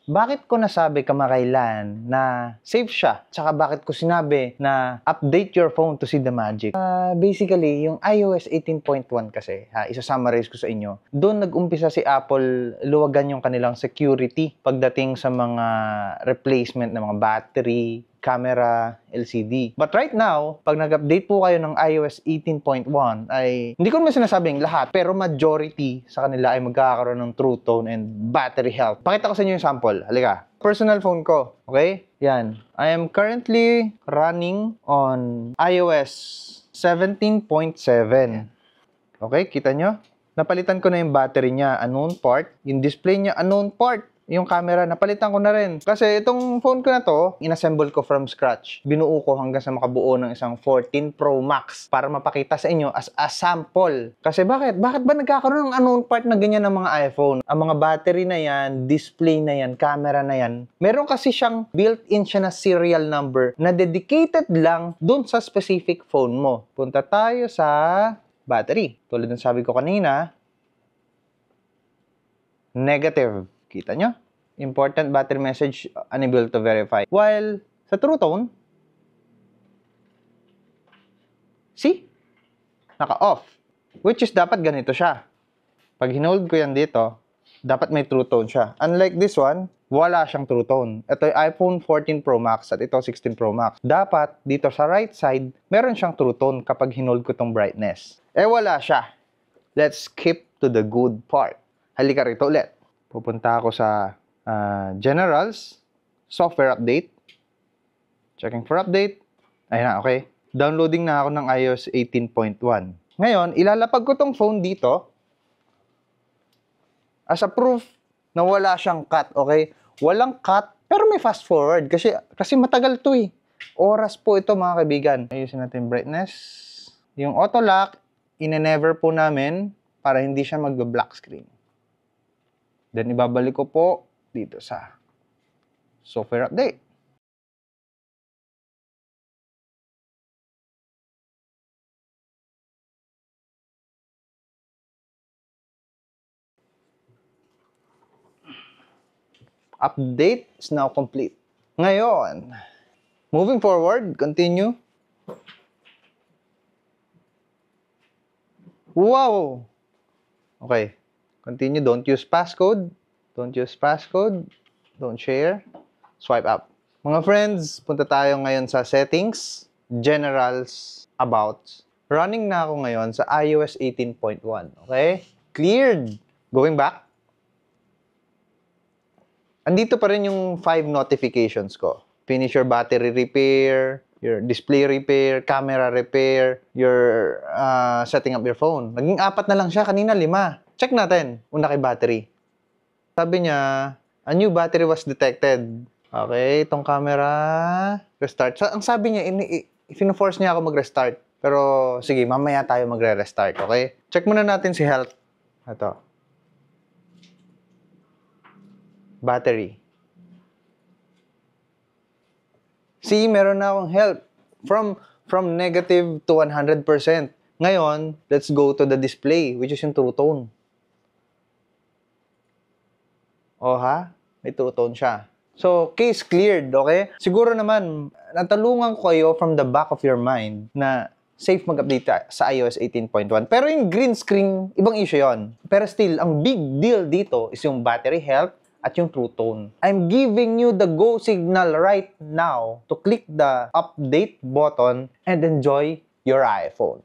Bakit ko nasabi kamakailan na safe siya? Tsaka bakit ko sinabi na update your phone to see the magic? Basically, yung iOS 18.1 kasi, isa-summarize ko sa inyo, doon nag-umpisa si Apple luwagan yung kanilang security pagdating sa mga replacement ng mga battery, camera, LCD. But right now, pag nag-update po kayo ng iOS 18.1 ay, hindi ko naman sinasabing lahat, pero majority sa kanila ay magkakaroon ng True Tone and battery health. Pakita ko sa inyo yung sample. Halika. Personal phone ko. Okay? Yan. I am currently running on iOS 17.7. Okay? Kita nyo? Napalitan ko na yung battery niya, unknown part. Yung display niya, unknown part. Yung camera, napalitan ko na rin. Kasi itong phone ko na to, inassemble ko from scratch. Binuo ko hanggang sa makabuo ng isang 14 Pro Max para mapakita sa inyo as a sample. Kasi bakit? Bakit ba nagkakaroon ng unknown part na ganyan ng mga iPhone? Ang mga battery na yan, display na yan, camera na yan, meron kasi siyang built-in siya na serial number na dedicated lang dun sa specific phone mo. Punta tayo sa battery. Tulad ng sabi ko kanina, negative. Kita nyo? Important battery message, unable to verify. While sa True Tone, see? Naka-off. Which is dapat ganito siya. Pag hinold ko yan dito, dapat may True Tone siya. Unlike this one, wala siyang True Tone. Ito yung iPhone 14 Pro Max at ito 16 Pro Max. Dapat dito sa right side, meron siyang True Tone kapag hinold ko tong brightness. Wala siya. Let's skip to the good part. Halika rito ulit. Pupunta ako sa Generals, Software Update. Checking for update. Ayun na, okay. Downloading na ako ng iOS 18.1. Ngayon, ilalapag ko tong phone dito as a proof na wala siyang cut, okay? Walang cut, pero may fast forward kasi matagal to eh. Oras po ito mga kaibigan. Ayusin natin brightness. Yung auto lock, ine-never po namin para hindi siya mag-black screen. Then, ibabalik ko po dito sa software update. Update is now complete. Ngayon, moving forward, continue. Wow! Okay. Continue. Don't use passcode. Don't use passcode. Don't share. Swipe up. Mga friends, punta tayo ngayon sa settings, generals, about. Running na ako ngayon sa iOS 18.1. Okay? Cleared. Going back. Andito pa rin yung 5 notifications ko. Finish your battery repair, your display repair, camera repair, your setting up your phone. Naging 4 na lang siya. Kanina 5. Check natin. Una kay battery. Sabi niya, a new battery was detected. Okay, itong camera. Restart. So, ang sabi niya, i-force niya ako mag-restart. Pero, sige, mamaya tayo magre-restart. Okay? Check muna natin si health. Ito. Battery. See, meron na akong health. From negative to 100%. Ngayon, let's go to the display, which is yung True Tone. O ha? May True Tone siya. So, case cleared, okay? Siguro naman, natalungan ko kayo from the back of your mind na safe mag-update sa iOS 18.1. Pero yung green screen, ibang issue yon. Pero still, ang big deal dito is yung battery health at yung True Tone. I'm giving you the go signal right now to click the update button and enjoy your iPhone.